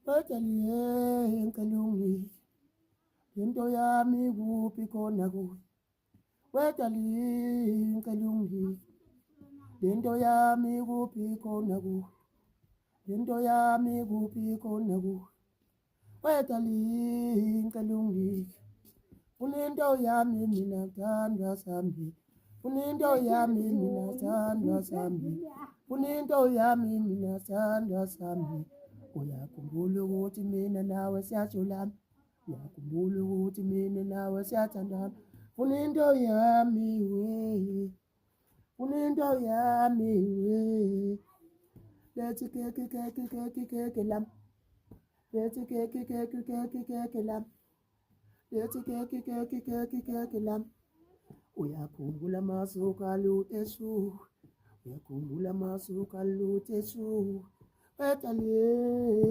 wetaliye nkalungi into yami kuphi khona kuwe wetaliye nkalungi into yami kuphi khona kuwe into yami kuphi khona kuwe wetaliye nkalungi uninto yami mina thandwa sami uninto yami mina thandwa sami uninto yami mina thandwa sami uyakhumbula ukuthi mina nawe siyajulana uyakhumbula ukuthi mina nawe siyathandana uninto yami we uninto yami we lethi keke lam lethi keke lam lethi keke lam uyakhumbula masuku alutesu uyakhumbula masuku alutesu wetaliye